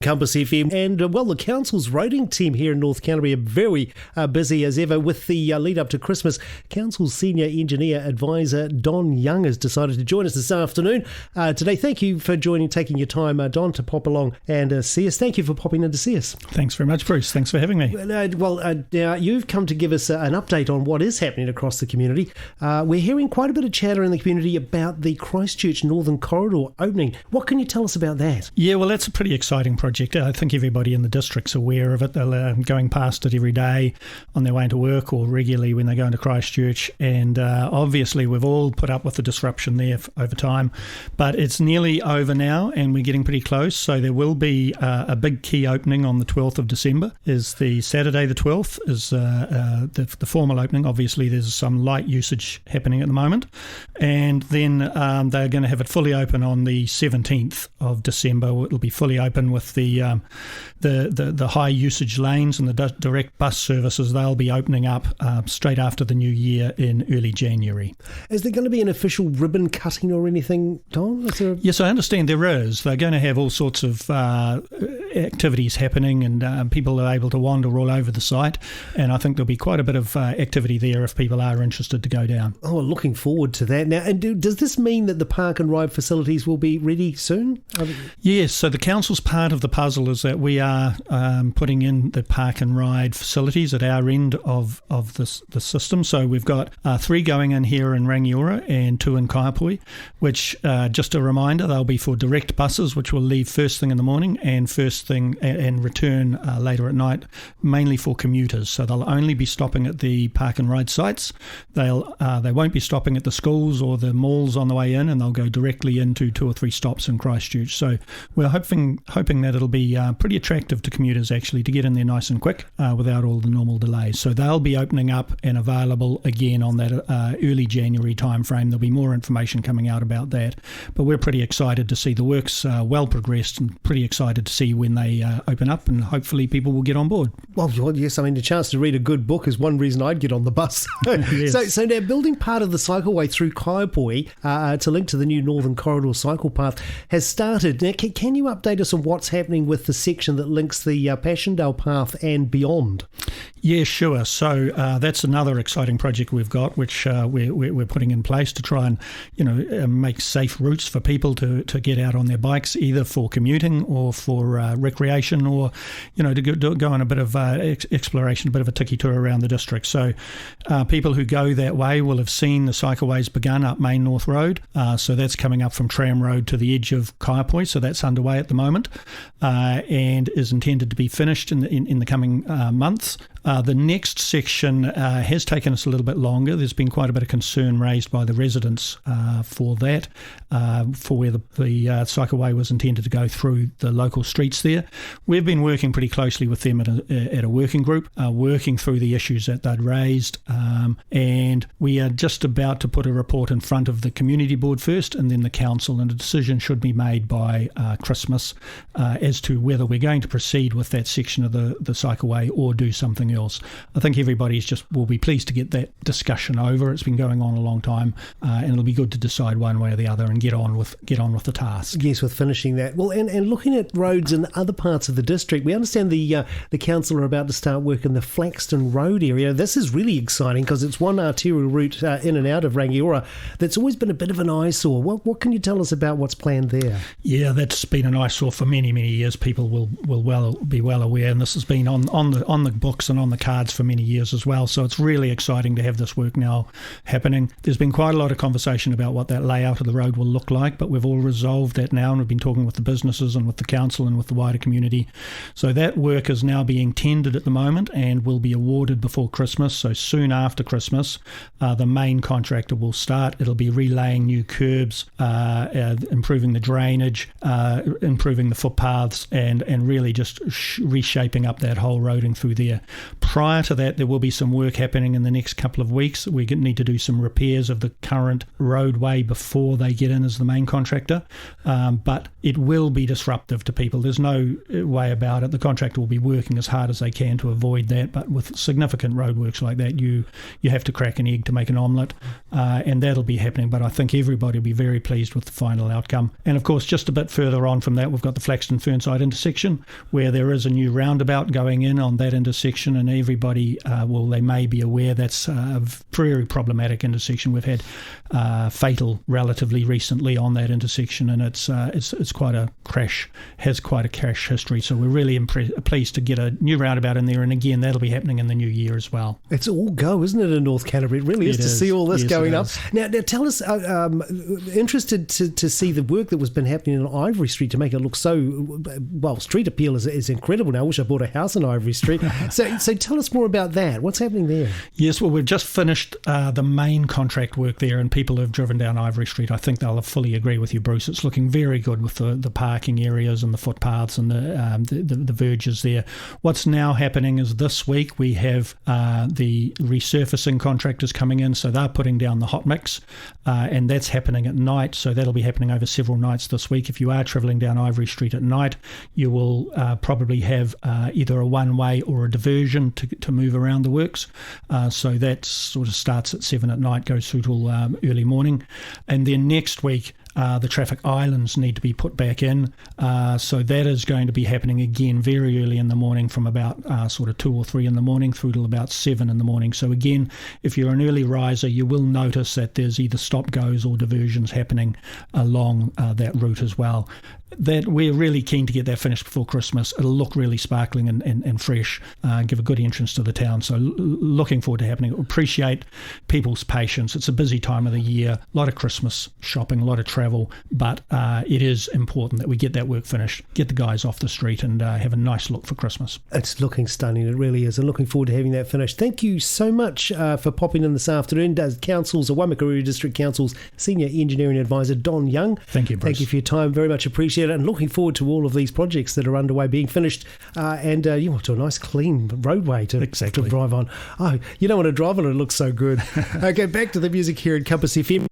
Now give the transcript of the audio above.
Compass FM and the council's roading team here in North Canterbury are very busy as ever with the lead up to Christmas. Council's senior engineer advisor Don Young has decided to join us this afternoon today. Thank you for taking your time, Don, to pop along and see us. Thank you for popping in to see us. Thanks very much, Bruce. Thanks for having me. Now you've come to give us an update on what is happening across the community. We're hearing quite a bit of chatter in the community about the Christchurch Northern Corridor opening. What can you tell us about that? Yeah, well, that's a pretty exciting project. I think everybody in the district's aware of it. They're going past it every day on their way into work or regularly when they go into Christchurch. And obviously, we've all put up with the disruption there over time. But it's nearly over now, and we're getting pretty close. So there will be a big key opening on the 12th of December. Is the Saturday the 12th is the formal opening. Obviously, there's some light usage happening at the moment. And then they're going to have it fully open on the 17th of December. It'll be fully open with the high usage lanes and the direct bus services. They'll be opening up straight after the new year in early January. Is there going to be an official ribbon cutting or anything, Don? Yes, I understand there is. They're going to have all sorts of activities happening, and people are able to wander all over the site, and I think there'll be quite a bit of activity there if people are interested to go down. Oh, looking forward to that. Now, and does this mean that the park and ride facilities will be ready soon? Yes, so the council's part of the puzzle is that we are putting in the park and ride facilities at our end of the system. So we've got 3 going in here in Rangiora and 2 in Kaiapoi, which, just a reminder, they'll be for direct buses, which will leave first thing in the morning and first thing and return later at night, mainly for commuters. So they'll only be stopping at the park and ride sites. They won't be stopping at the schools or the malls on the way in, and they'll go directly into 2 or 3 stops in Christchurch. So we're hoping that it'll be pretty attractive to commuters actually to get in there nice and quick without all the normal delays. So they'll be opening up and available again on that early January timeframe. There'll be more information coming out about that, but we're pretty excited to see the work's well progressed and pretty excited to see when they open up, and hopefully people will get on board. Well, yes, I mean, the chance to read a good book is one reason I'd get on the bus. Yes. So now building part of the Cycleway through Kaiapoi to link to the new Northern Corridor cycle path has started. Now, can you update us on what's happening with the section that links the Passchendaele path and beyond? Yeah, sure. So that's another exciting project we've got, which we're putting in place to try and make safe routes for people to get out on their bikes, either for commuting or for recreation, or to go on a bit of exploration, a bit of a tiki tour around the district. So people who go that way will have seen the cycleways begun up Main North Road. So that's coming up from Tram Road to the edge of Kaiapoi. So that's underway at the moment and is intended to be finished in the coming months. The next section has taken us a little bit longer. There's been quite a bit of concern raised by the residents for that, for where the cycleway was intended to go through the local streets there. We've been working pretty closely with them at a working group, working through the issues that they'd raised, and we are just about to put a report in front of the community board first and then the council, and a decision should be made by Christmas as to whether we're going to proceed with that section of the cycleway or do something else. I think everybody will be pleased to get that discussion over. It's been going on a long time, and it'll be good to decide one way or the other and get on with the task. Yes, with finishing that. Well, and looking at roads in other parts of the district, we understand the council are about to start work in the Flaxton Road area. This is really exciting because it's one arterial route in and out of Rangiora that's always been a bit of an eyesore. What can you tell us about what's planned there? Yeah, that's been an eyesore for many, many years. People will be well aware, and this has been on the books and on the cards for many years as well. So it's really exciting to have this work now happening. There's been quite a lot of conversation about what that layout of the road will look like, but we've all resolved that now, and we've been talking with the businesses and with the council and with the wider community. So that work is now being tendered at the moment and will be awarded before Christmas. So soon after Christmas, the main contractor will start. It'll be relaying new curbs, improving the drainage, improving the footpaths, and really just reshaping up that whole roading through there. Prior to that, there will be some work happening in the next couple of weeks. We need to do some repairs of the current roadway before they get in as the main contractor, but it will be disruptive to people. There's no no way about it. The contractor will be working as hard as they can to avoid that, but with significant roadworks like that, you have to crack an egg to make an omelette, and that'll be happening. But I think everybody will be very pleased with the final outcome. And of course, just a bit further on from that, we've got the Flaxton Fernside intersection, where there is a new roundabout going in on that intersection, and everybody, they may be aware that's a very problematic intersection. We've had fatal relatively recently on that intersection, and it's quite a crash, has quite a crash history. So we're really pleased to get a new roundabout in there, and again, that'll be happening in the new year as well. It's all go, isn't it, in North Canterbury? It really is to see all this going up. Now tell us, interested to see the work that was been happening on Ivory Street to make it look so, well, street appeal is incredible now. I wish I bought a house in Ivory Street. So tell us more about that. What's happening there? Yes, well, we've just finished the main contract work there, and people who have driven down Ivory Street, I think they'll fully agree with you, Bruce. It's looking very good with the parking areas and the footpaths and the verges there. What's now happening is this week we have the resurfacing contractors coming in, so they're putting down the hot mix, and that's happening at night, so that'll be happening over several nights this week. If you are travelling down Ivory Street at night, you will probably have either a one-way or a diversion to move around the works, so that sort of starts at 7 at night, goes through till early morning. And then next week, the traffic islands need to be put back in, so that is going to be happening again very early in the morning, from about sort of 2 or 3 in the morning through till about 7 in the morning. So again, if you're an early riser, you will notice that there's either stop-goes or diversions happening along that route as well. That we're really keen to get that finished before Christmas. It'll look really sparkling and fresh, give a good entrance to the town. So looking forward to happening. Appreciate people's patience. It's a busy time of the year, a lot of Christmas shopping, a lot of travel, but it is important that we get that work finished, get the guys off the street, and have a nice look for Christmas. It's looking stunning, it really is, and looking forward to having that finished. Thank you so much for popping in this afternoon. Waimakariri District Council's Senior Engineering Advisor, Don Young. Thank you, Bruce. Thank you for your time, very much appreciate it, and looking forward to all of these projects that are underway being finished, and you want to a nice clean roadway to drive on. Oh, you don't want to drive on it, it looks so good. Okay, back to the music here at Compass FM.